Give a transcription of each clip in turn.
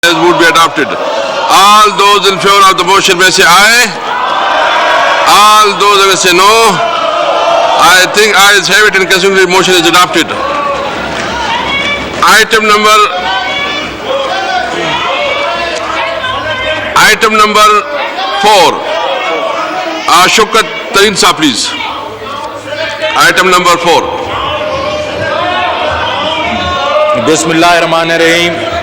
would be adopted. All those in favor of the motion may say aye. All those may say no. I think ayes have it and consequently motion is adopted. Item number 4. Shaukat Tareen Saab, please. Item number 4. Bismillahirrahmanirrahim.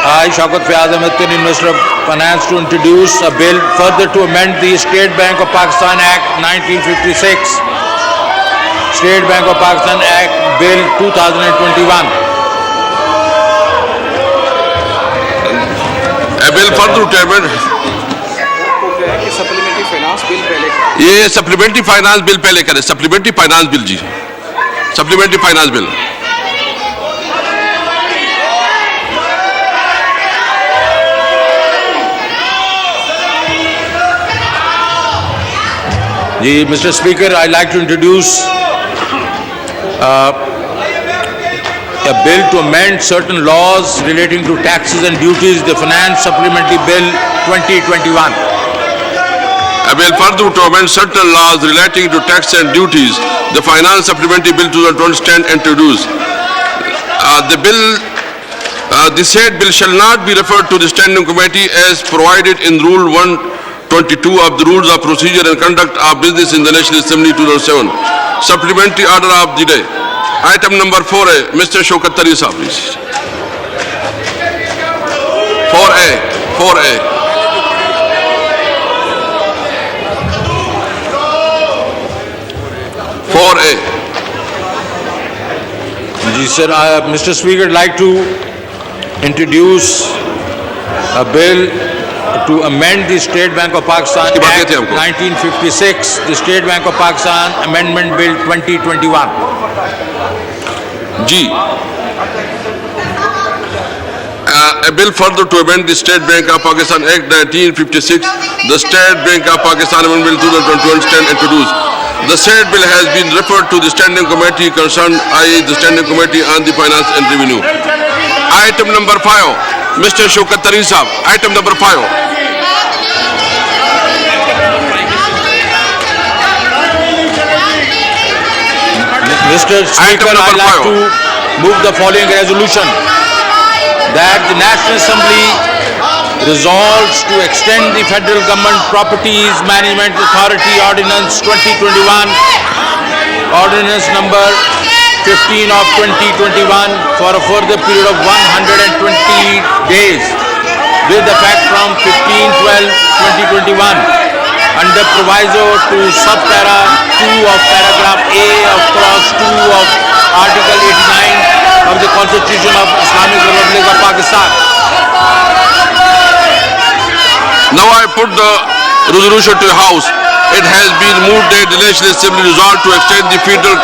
I, Shaukat Fayaz Ahmed, Minister of Finance, to introduce a bill further to amend the State Bank of Pakistan Act 1956, State Bank of Pakistan Act Bill 2021. A bill further to amend. Supplementary finance bill पहले ये supplementary finance bill पहले करें. Supplementary finance bill जी. Supplementary finance bill. Mr. Speaker, I'd like to introduce a bill to amend certain laws relating to taxes and duties, the Finance Supplementary Bill 2021. A bill further to amend certain laws relating to tax and duties, the Finance Supplementary Bill 2020 stand introduced. The said bill shall not be referred to the Standing Committee as provided in Rule 122 of the Rules of Procedure and Conduct of Business in the National Assembly 2007. Supplementary order of the day. Item number 4A, Mr. Shaukat Tareen Saab, please. 4A. Sir, Mr. Speaker, I'd like to introduce a bill to amend the State Bank of Pakistan Act 1956, the State Bank of Pakistan Amendment Bill 2021. G. A bill further to amend the State Bank of Pakistan Act 1956, the State Bank of Pakistan Amendment Bill 2021 stand introduced. The said bill has been referred to the Standing Committee concerned, i.e. the Standing Committee on the Finance and Revenue. Item number 5, Mr. Shaukat Tareen Saab. Item number 5. Mr. Speaker, I'd like to move the following resolution, that the National Assembly resolves to extend the Federal Government Properties Management Authority Ordinance 2021, Ordinance number 15 of 2021 for a further period of 120 days with effect from 15/12/2021 under proviso to subpara 2 of paragraph A of clause 2 of Article 89 of the Constitution of Islamic Republic of Pakistan. Now I put the resolution to the House. It has been moved that the National Assembly resolved to extend the Federal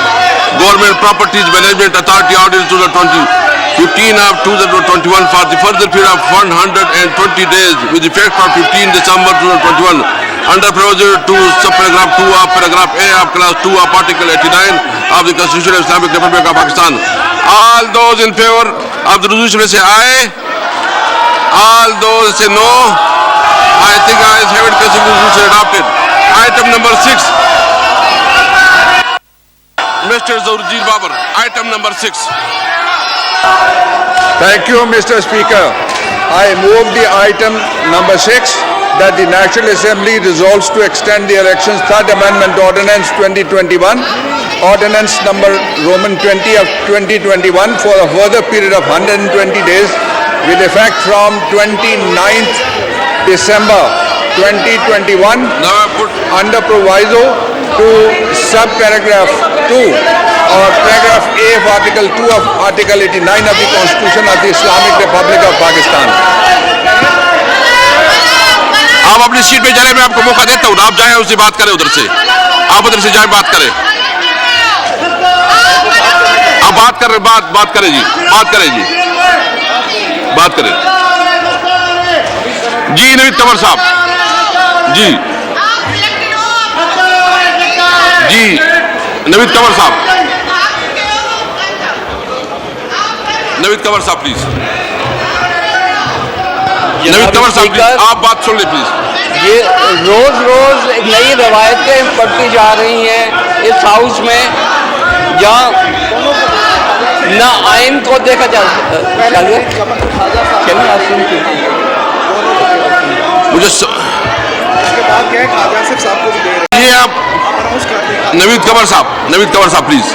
Government Properties Management Authority Ordinance 2015 of 2021 for the further period of 120 days with effect from 15 December 2021 under proviso to subparagraph 2 of paragraph A of clause 2 of Article 89 of the Constitution of Islamic Republic of Pakistan. All those in favor of the resolution may say aye. All those say no. I think ayes have it, resolution adopted. Item number 6. Mr. Zawrjeel Babar. Item number 6. Thank you, Mr. Speaker. I move the item number 6, that the National Assembly resolves to extend the Elections Third Amendment Ordinance 2021, Ordinance number Roman 20 of 2021 for a further period of 120 days with effect from 29th December 2021 Now I put under proviso to subparagraph 2 or paragraph A of Article 2 of Article 89 of the Constitution of the Islamic Republic of Pakistan. आप अपनी seat पे जाने में आपको मौका देता हूँ. आप जाएं उससे बात करें उधर से. आप उधर से जाएं बात करें. आप बात करें बात करें जी. बात करें. जी नवीद तंवर साहब. जी नवीद तंवर साहब. नवीद कंवर साहब प्लीज, जनाब नवीद कंवर साहब स्पीकर, प्लीज, आप बात सुन ले प्लीज। ये रोज रोज नई रवायतें बढ़ती जा रही हैं इस हाउस में, जहाँ न आइन को देखा जा मुझे ये आप नवीद कंवर साहब प्लीज,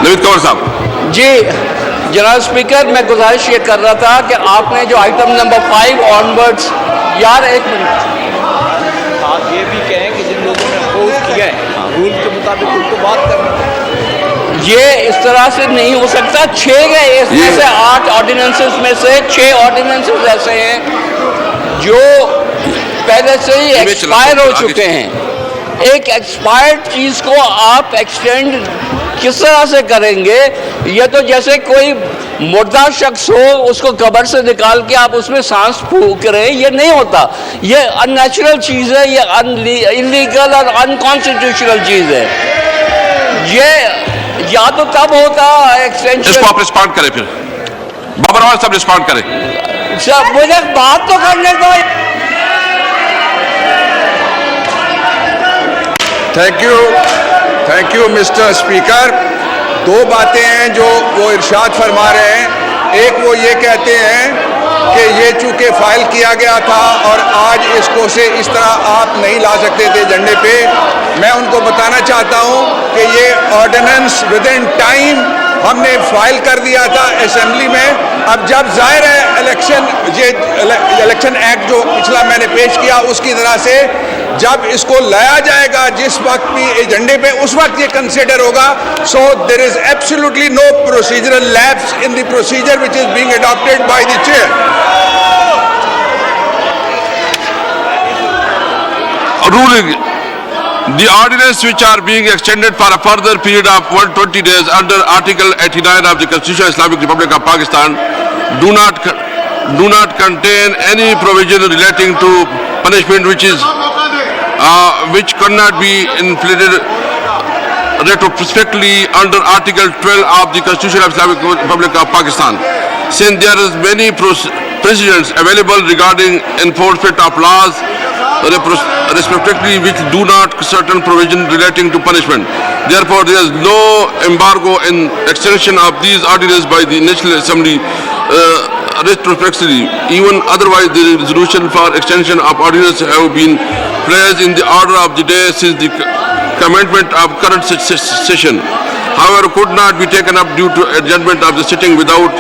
नवीद कंवर साहब। जी जनाब स्पीकर, मैं गुजारिश ये कर रहा था कि आपने जो आइटम नंबर 5 ऑनवर्ड्स, यार एक मिनट, आप ये भी कहें कि जिन लोगों ने अपोज किया है रूल के मुताबिक उनको बात करना, ये इस तरह से नहीं हो सकता। 6 गए इसमें से 8 ऑर्डिनेंसेस में से 6 ऑर्डिनेंसेस ऐसे हैं जो पहले से ही एक्सपायर हो चुके हैं। एक एक्सपायर्ड चीज को आप एक्सटेंड किस तरह से करेंगे? ये तो जैसे कोई मुर्दा शख्स हो, उसको कब्र से निकाल के आप उसमें सांस फूंक रहे हैं, ये नहीं होता। ये अननेचुरल चीज है, ये इलीगल और अनकॉन्स्टिट्यूशनल चीज है। ये या तो तब होता एक्सटेंशन। इसको आप रिस्पॉन्ड करें, फिर बाबरवाल साहब रिस्पॉन्ड करें। मुझे बात तो करने दो। Thank you mister speaker. 2 बातें हैं जो वो इरशाद फरमा रहे हैं। एक वो ये कहते हैं कि ये चूँकि फाइल किया गया था और आज इसको से इस तरह आप नहीं ला सकते थे एजेंडे पे। मैं उनको बताना चाहता हूँ कि ये ऑर्डिनेंस विद इन टाइम हमने फाइल कर दिया था असेंबली में। अब जब जाहिर है इलेक्शन एक्ट जो पिछला मैंने पेश किया उसकी तरह से जब इसको लाया जाएगा जिस वक्त भी एजेंडे पे, उस वक्त ये कंसिडर होगा। So there is absolutely no procedural lapse in the procedure which is being adopted by the chair. Ruling the ordinance which are being extended for a further period of 120 days under Article 89 of the Constitution of Islamic Republic of Pakistan do not contain any provision relating to punishment which cannot be inflicted retrospectively under Article 12 of the Constitution of Islamic Republic of Pakistan. Since there is many precedents available regarding enforcement of laws respectively which do not certain provision relating to punishment. Therefore, there is no embargo in extension of these ordinances by the National Assembly retrospectively. Even otherwise, the resolution for extension of ordinances have been placed in the order of the day since the commencement of current session. However, could not be taken up due to adjournment of the sitting without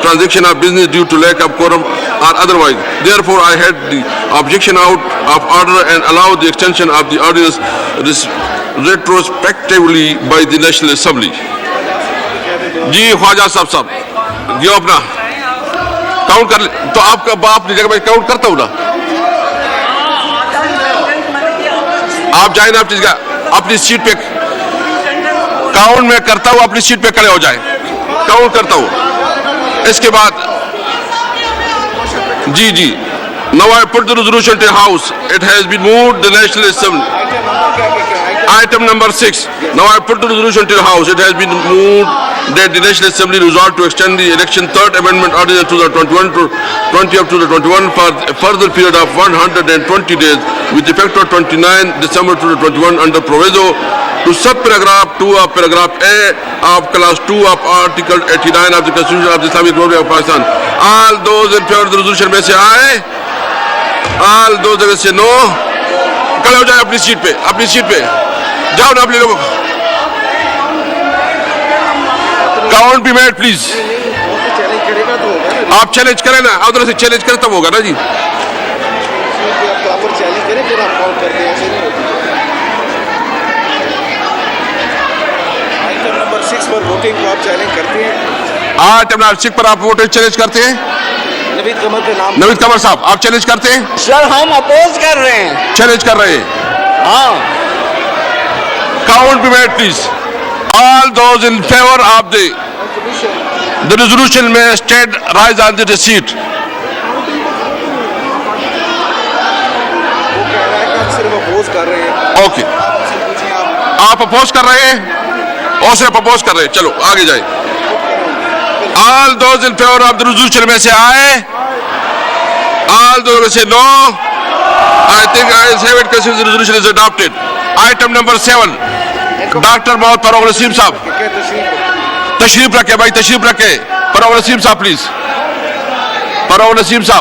transaction of business due to lack of quorum or otherwise. Therefore, I had the objection out of order and allowed the extension of the ordinance retrospectively by the National Assembly. जी ख्वाजा साहब ये अपना count कर ले, तो आपका बाप जगह मैं count करता हूँ ना। आप जाए ना अपनी सीट पे, काउंट मैं करता हूँ, अपनी सीट पे खड़े हो जाए, काउंट करता हूँ। इसके बाद जी now I put the resolution to the house. It has been moved the National Assembly. Item number 6. Now I put the resolution to the house. It has been moved that the National Assembly resolved to extend the election 3rd Amendment Ordinance 2021 to 20 of 2021 for a further period of 120 days with effect of 29 December 2021 under proviso to sub-paragraph 2 of paragraph A of class 2 of Article 89 of the Constitution of the Islamic Republic of Pakistan. All those in favor of the resolution में say आए, all those जगह से no, खड़े हो जाए अपनी seat पे जाओ ना अपने लोगों। Count be made please. आप चैलेंज करें ना, उधर से चैलेंज करें तब होगा ना जी। आइटम नंबर 6 पर वोटिंग को आप चैलेंज करते हैं। आइटम नंबर 6 पर आप वोटिंग चैलेंज करते हैं। नवीद कमर के नाम, नवीद कमर साहब आप चैलेंज करते हैं? सर हम अपोज कर रहे हैं। चैलेंज कर रहे हैं। हाँ, count be made please. All those in favor of the resolution may stand, rise on the seat. वो कह रहा है कि हम सिर्फ अपोज कर रहे हैं। Okay. आप अपोज कर रहे हैं? और से प्रपोज कर रहे हैं, चलो आगे जाए। All those in favour of the resolution may say aye, all those may say no. I think I have it considered resolution is adopted. Item number 7, doctor Mohammad Farooq Naseem साहब तशरीफ रखे, भाई तशरीफ रखे। फरूक नसीम साहब प्लीज, फरूक नसीम साहब।